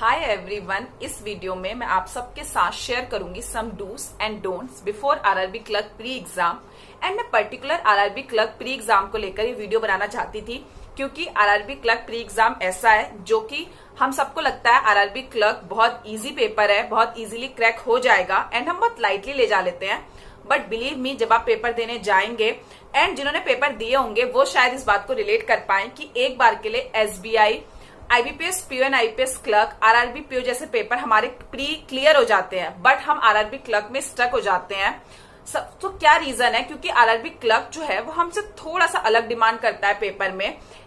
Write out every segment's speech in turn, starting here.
Hi everyone, इस video में मैं आप सबके साथ शेयर करूंगी some dos and don'ts before RRB clerk pre exam. And मैं particular RRB clerk pre exam को लेकर ये वीडियो बनाना चाहती थी क्योंकि आरआरबी क्लर्क प्री एग्जाम ऐसा है जो कि हम सबको लगता है आरआरबी क्लर्क बहुत इजी पेपर है, बहुत इजीली क्रैक हो जाएगा एंड हम बहुत लाइटली ले जा लेते हैं। बट बिलीव मी, जब आप पेपर देने जाएंगे एंड जिन्होंने पेपर दिए होंगे वो शायद इस बात को रिलेट कर पाए कि एक बार के लिए SBI, IBPS PO and IPS clerk, RRB PO जैसे पेपर हमारे प्री क्लियर हो जाते हैं बट हम आरआरबी क्लर्क में स्टक हो जाते हैं। तो क्या रीजन है? क्योंकि आरआरबी क्लर्क जो है वो हमसे थोड़ा सा अलग डिमांड करता है पेपर में।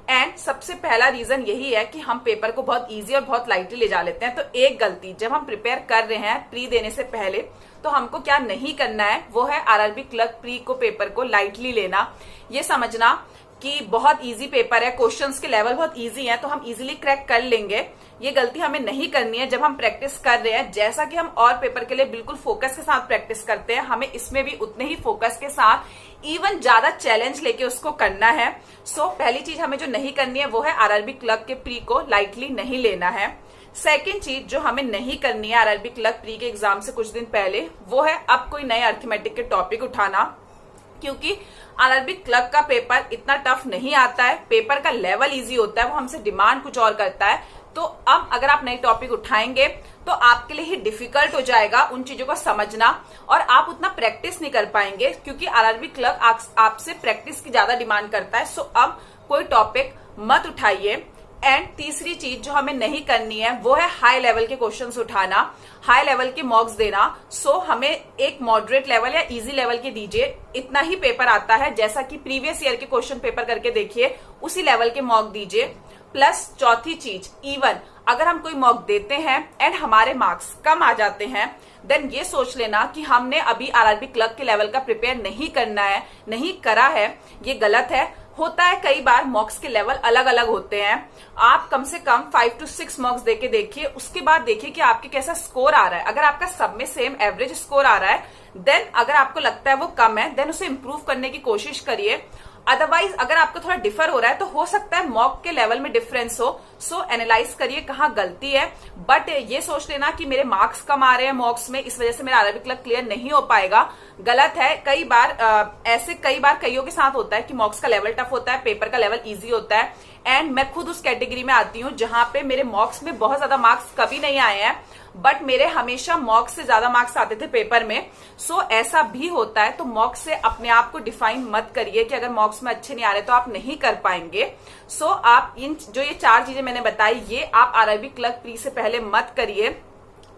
एंड सबसे पहला रीजन यही है कि हम पेपर को बहुत इजी और बहुत लाइटली ले जा लेते हैं। तो एक गलती जब हम प्रिपेयर कर रहे हैं प्री देने से पहले, तो हमको क्या नहीं करना है वो है आरआरबी क्लर्क प्री को पेपर को लाइटली लेना। ये समझना कि बहुत इजी पेपर है, क्वेश्चंस के लेवल बहुत इजी है तो हम इजीली क्रैक कर लेंगे। ये गलती हमें नहीं करनी है। जब हम प्रैक्टिस कर रहे हैं, जैसा कि हम और पेपर के लिए बिल्कुल फोकस के साथ प्रैक्टिस करते हैं, हमें इसमें भी उतने ही फोकस के साथ इवन ज्यादा चैलेंज लेके उसको करना है। सो पहली चीज हमें जो नहीं करनी है वो है आरआरबी क्लर्क के प्री को लाइटली नहीं लेना है। सेकेंड चीज जो हमें नहीं करनी है आरआरबी क्लर्क प्री के एग्जाम से कुछ दिन पहले, वो है अब कोई नए अर्थमेटिक के टॉपिक उठाना, क्योंकि आरआरबी क्लर्क का पेपर इतना टफ नहीं आता है। पेपर का लेवल इजी होता है, वो हमसे डिमांड कुछ और करता है। तो अब अगर आप नए टॉपिक उठाएंगे तो आपके लिए ही डिफिकल्ट हो जाएगा उन चीजों को समझना और आप उतना प्रैक्टिस नहीं कर पाएंगे, क्योंकि आरआरबी क्लर्क आपसे प्रैक्टिस की ज्यादा डिमांड करता है। सो अब कोई टॉपिक मत उठाइए। एंड तीसरी चीज जो हमें नहीं करनी है वो है हाई लेवल के क्वेश्चंस उठाना, हाई लेवल के मॉक्स देना। सो हमें एक मॉडरेट लेवल या इजी लेवल के दीजिए। इतना ही पेपर आता है, जैसा कि प्रीवियस ईयर के क्वेश्चन पेपर करके देखिए, उसी लेवल के मॉक दीजिए। प्लस चौथी चीज, इवन अगर हम कोई मॉक देते हैं एंड हमारे मार्क्स कम आ जाते हैं, देन ये सोच लेना कि हमने अभी आरआरबी क्लर्क के लेवल का प्रिपेयर नहीं करना है, नहीं करा है। ये गलत है। होता है कई बार मॉक्स के लेवल अलग अलग होते हैं। आप कम से कम 5 to 6 मॉक्स देके देखिए, उसके बाद देखिए कि आपके कैसा स्कोर आ रहा है। अगर आपका सब में सेम एवरेज स्कोर आ रहा है, देन अगर आपको लगता है वो कम है, देन उसे इंप्रूव करने की कोशिश करिए। अदरवाइज अगर आपको थोड़ा डिफर हो रहा है तो हो सकता है मॉक के लेवल में डिफरेंस हो। सो एनालाइज करिए कहाँ गलती है। बट ये सोच लेना कि मेरे मार्क्स कम आ रहे हैं मॉक्स में, इस वजह से मेरा आरआरबी क्लर्क क्लियर नहीं हो पाएगा, गलत है। कई बार ऐसे कईयों के साथ होता है कि मॉक्स का लेवल टफ होता है, पेपर का लेवल इजी होता है। एंड मैं खुद उस कैटेगरी में आती हूँ जहां पे मेरे मॉक्स में बहुत ज्यादा मार्क्स कभी नहीं आए हैं, बट मेरे हमेशा मॉक्स से ज्यादा मार्क्स आते थे पेपर में। सो ऐसा भी होता है। तो मॉक्स से अपने आप को डिफाइन मत करिए कि अगर मॉक्स में अच्छे नहीं आ रहे तो आप नहीं कर पाएंगे। सो आप ये 4 चीजें मैंने बताई, ये आप आरआरबी क्लर्क प्री से पहले मत करिए।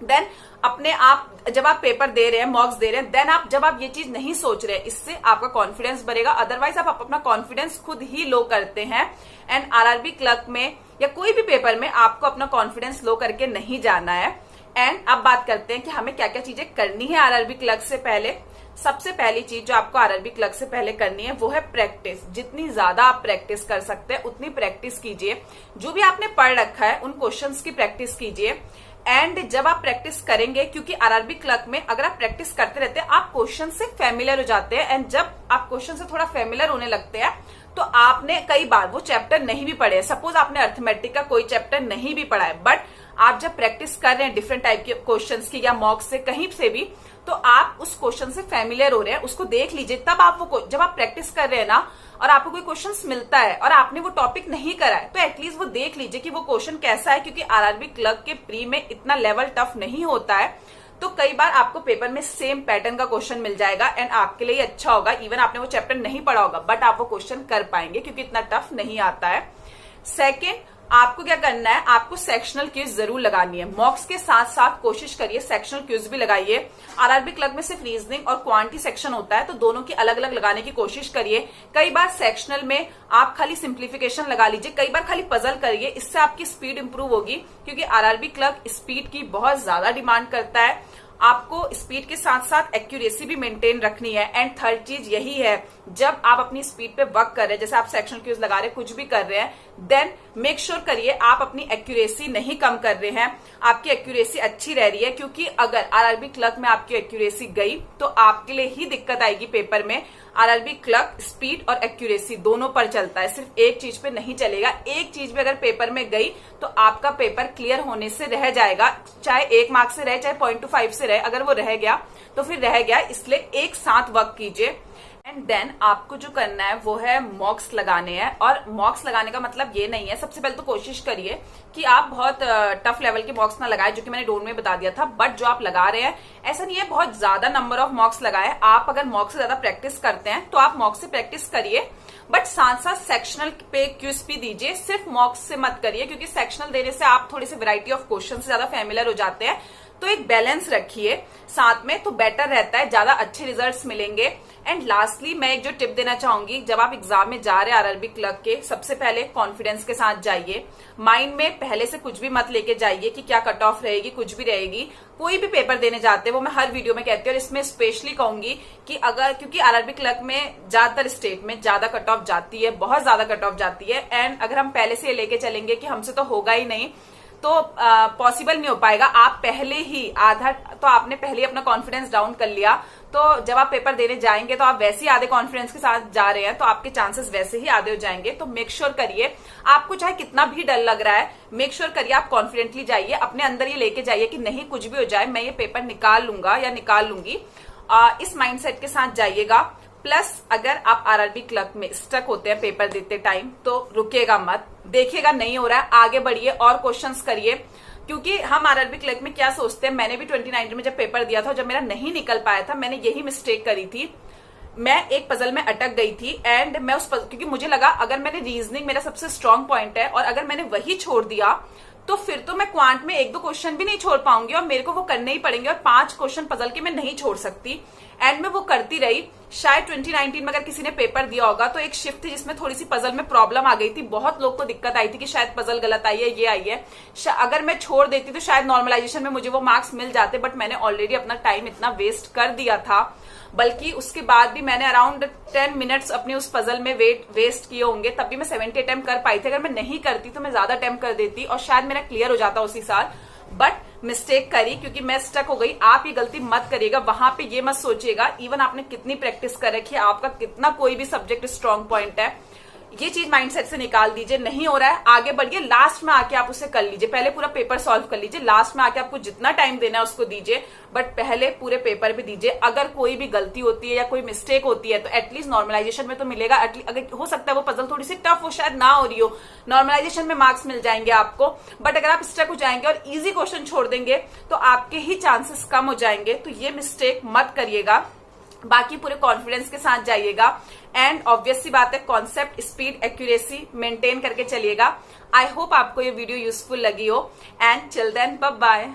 देन अपने आप जब आप पेपर दे रहे हैं, मॉक्स दे रहे हैं, देन जब आप ये चीज नहीं सोच रहे, इससे आपका कॉन्फिडेंस बढ़ेगा। अदरवाइज आप अपना कॉन्फिडेंस खुद ही लो करते हैं। एंड आरआरबी क्लर्क में या कोई भी पेपर में आपको अपना कॉन्फिडेंस लो करके नहीं जाना है। एंड अब बात करते हैं कि हमें क्या क्या चीजें करनी है आरआरबी क्लर्क से पहले। सबसे पहली चीज जो आपको आरआरबी क्लर्क से पहले करनी है वो है प्रैक्टिस। जितनी ज्यादा आप प्रैक्टिस कर सकते हैं उतनी प्रैक्टिस कीजिए। जो भी आपने पढ़ रखा है उन क्वेश्चंस की प्रैक्टिस कीजिए। एंड जब आप प्रैक्टिस करेंगे, क्योंकि आरआरबी क्लर्क में अगर आप प्रैक्टिस करते रहते हैं आप क्वेश्चन से फेमिलियर हो जाते हैं। एंड जब आप क्वेश्चन से थोड़ा फेमिलियर होने लगते हैं तो आपने कई बार वो चैप्टर नहीं भी पढ़े, सपोज आपने अर्थमेटिक का कोई चैप्टर नहीं भी पढ़ा है, बट आप जब प्रैक्टिस कर रहे हैं डिफरेंट टाइप के क्वेश्चंस की या मॉक्स से कहीं से भी, तो आप उस क्वेश्चन से फेमिलियर हो रहे हैं, उसको देख लीजिए। तब आप जब आप प्रैक्टिस कर रहे हैं ना और आपको कोई क्वेश्चंस मिलता है और आपने वो टॉपिक नहीं करा है, तो एटलीस्ट वो देख लीजिए कि वो क्वेश्चन कैसा है, क्योंकि आरआरबी क्लर्क के प्री में इतना लेवल टफ नहीं होता है। तो कई बार आपको पेपर में सेम पैटर्न का क्वेश्चन मिल जाएगा एंड आपके लिए अच्छा होगा। इवन आपने वो चैप्टर नहीं पढ़ा होगा बट आप वो क्वेश्चन कर पाएंगे क्योंकि इतना टफ नहीं आता है। सेकेंड, आपको क्या करना है, आपको सेक्शनल क्विज जरूर लगानी है। मॉक्स के साथ साथ कोशिश करिए सेक्शनल क्विज भी लगाइए। आरआरबी क्लर्क में सिर्फ रीजनिंग और क्वांटिटी सेक्शन होता है, तो दोनों की अलग अलग लगाने की कोशिश करिए। कई बार सेक्शनल में आप खाली सिंप्लीफिकेशन लगा लीजिए, कई बार खाली पजल करिए, इससे आपकी स्पीड इंप्रूव होगी, क्योंकि आरआरबी क्लर्क स्पीड की बहुत ज्यादा डिमांड करता है। आपको स्पीड के साथ साथ एक्यूरेसी भी मेंटेन रखनी है। एंड थर्ड चीज यही है, जब आप अपनी स्पीड पे वर्क कर रहे हैं, जैसे आप सेक्शनल क्यूज लगा रहे हैं, कुछ भी कर रहे हैं, देन मेक श्योर करिए आप अपनी एक्यूरेसी नहीं कम कर रहे हैं, आपकी एक्यूरेसी अच्छी रह रही है। क्योंकि अगर आरआरबी क्लर्क में आपकी एक्यूरेसी गई तो आपके लिए ही दिक्कत आएगी पेपर में। आरआरबी क्लर्क स्पीड और एक्यूरेसी दोनों पर चलता है, सिर्फ एक चीज पे नहीं चलेगा। एक चीज भी अगर पेपर में गई तो आपका पेपर क्लियर होने से रह जाएगा, चाहे 1 मार्क से रहे, चाहे 0.25 से रहे। अगर वो रह गया तो फिर रह गया, इसलिए एक साथ वर्क कीजिए। एंड देन आपको जो करना है वो है मॉक्स लगाने हैं। और मॉक्स लगाने का मतलब ये नहीं है, सबसे पहले तो कोशिश करिए कि आप बहुत टफ लेवल के मॉक्स ना लगाए, जो कि मैंने डोन में बता दिया था। बट जो आप लगा रहे हैं, ऐसा नहीं है बहुत ज्यादा नंबर ऑफ मॉक्स लगाए। आप अगर मॉक्स से ज्यादा प्रैक्टिस करते हैं तो आप मॉक्स से प्रैक्टिस करिए, बट साथ साथ सेक्शनल पे क्यूज भी दीजिए। सिर्फ मॉक्स से मत करिए, क्योंकि सेक्शनल देने से आप थोड़ी सी वैरायटी ऑफ क्वेश्चन से ज्यादा फैमिलियर हो जाते हैं। तो एक बैलेंस रखिए साथ में, तो बेटर रहता है, ज्यादा अच्छे रिजल्ट्स मिलेंगे। एंड लास्टली मैं एक जो टिप देना चाहूंगी, जब आप एग्जाम में जा रहे हैं आरआरबी क्लर्क के, सबसे पहले कॉन्फिडेंस के साथ जाइए। माइंड में पहले से कुछ भी मत लेके जाइए कि क्या कट ऑफ रहेगी, कुछ भी रहेगी। कोई भी पेपर देने जाते हैं, वो मैं हर वीडियो में कहती हूँ, और इसमें स्पेशली कहूंगी कि अगर, क्योंकि आरआरबी क्लर्क में ज्यादातर स्टेट में ज्यादा कट ऑफ जाती है, बहुत ज्यादा कट ऑफ जाती है। एंड अगर हम पहले से ये लेके चलेंगे कि हमसे तो होगा ही नहीं, तो पॉसिबल नहीं हो पाएगा। आप पहले ही आधा, तो आपने पहले ही अपना कॉन्फिडेंस डाउन कर लिया, तो जब आप पेपर देने जाएंगे तो आप वैसे ही आधे कॉन्फिडेंस के साथ जा रहे हैं, तो आपके चांसेस वैसे ही आधे हो जाएंगे। तो मेक श्योर करिए, आपको चाहे कितना भी डर लग रहा है, मेक श्योर करिए आप कॉन्फिडेंटली जाइए, अपने अंदर ये लेके जाइए कि नहीं कुछ भी हो जाए मैं ये पेपर निकाल लूंगा या निकाल लूंगी। इस माइंडसेट के साथ जाइएगा। प्लस अगर आप आरआरबी क्लर्क में स्टक होते हैं पेपर देते टाइम, तो रुकेगा मत, देखिएगा नहीं हो रहा है, आगे बढ़िए और क्वेश्चंस करिए। क्योंकि हम आरआरबी क्लर्क में क्या सोचते हैं, मैंने भी 2019 में जब पेपर दिया था, जब मेरा नहीं निकल पाया था, मैंने यही मिस्टेक करी थी। मैं एक पजल में अटक गई थी, एंड मैं क्योंकि मुझे लगा अगर मैंने रीजनिंग मेरा सबसे स्ट्रांग पॉइंट है, और अगर मैंने वही छोड़ दिया तो फिर तो मैं क्वांट में 1-2 क्वेश्चन भी नहीं छोड़ पाऊंगी, और मेरे को वो करने ही पड़ेंगे, और 5 क्वेश्चन पजल के मैं नहीं छोड़ सकती। एंड मैं वो करती रही। शायद 2019 में अगर किसी ने पेपर दिया होगा तो एक शिफ्ट थी जिसमें थोड़ी सी पजल में प्रॉब्लम आ गई थी, बहुत लोग को दिक्कत आई थी कि शायद पजल गलत आई है, ये आई है। अगर मैं छोड़ देती तो शायद नॉर्मलाइजेशन में मुझे वो मार्क्स मिल जाते, बट मैंने ऑलरेडी अपना टाइम इतना वेस्ट कर दिया था। बल्कि उसके बाद भी मैंने अराउंड 10 मिनट्स अपने उस पजल में वेस्ट किए होंगे, तब भी मैं 70 अटेम्प्ट कर पाई थी। अगर मैं नहीं करती तो मैं ज्यादा अटेम्प्ट कर देती और शायद मेरा क्लियर हो जाता उसी साल। बट मिस्टेक करी क्योंकि मैं स्टक हो गई। आप ये गलती मत करिएगा, वहां पे ये मत सोचिएगा इवन आपने कितनी प्रैक्टिस कर रखी है, आपका कितना कोई भी सब्जेक्ट स्ट्रांग पॉइंट है, ये चीज माइंडसेट से निकाल दीजिए। नहीं हो रहा है आगे बढ़िए, लास्ट में आके आप उसे कर लीजिए। पहले पूरा पेपर सॉल्व कर लीजिए, लास्ट में आके आपको जितना टाइम देना है उसको दीजिए, बट पहले पूरे पेपर भी दीजिए। अगर कोई भी गलती होती है या कोई मिस्टेक होती है तो एटलीस्ट नॉर्मलाइजेशन में तो मिलेगा। अगर हो सकता है वो पजल थोड़ी सी टफ हो, शायद ना हो रही हो, नॉर्मलाइजेशन में मार्क्स मिल जाएंगे आपको। बट अगर आप स्टक हो जाएंगे और इजी क्वेश्चन छोड़ देंगे तो आपके ही चांसेस कम हो जाएंगे। तो ये मिस्टेक मत करिएगा, बाकी पूरे कॉन्फिडेंस के साथ जाइएगा। एंड ऑब्वियस सी बात है, कॉन्सेप्ट, स्पीड, एक्यूरेसी मेंटेन करके चलिएगा। आई होप आपको ये वीडियो यूजफुल लगी हो। And till then bye bye.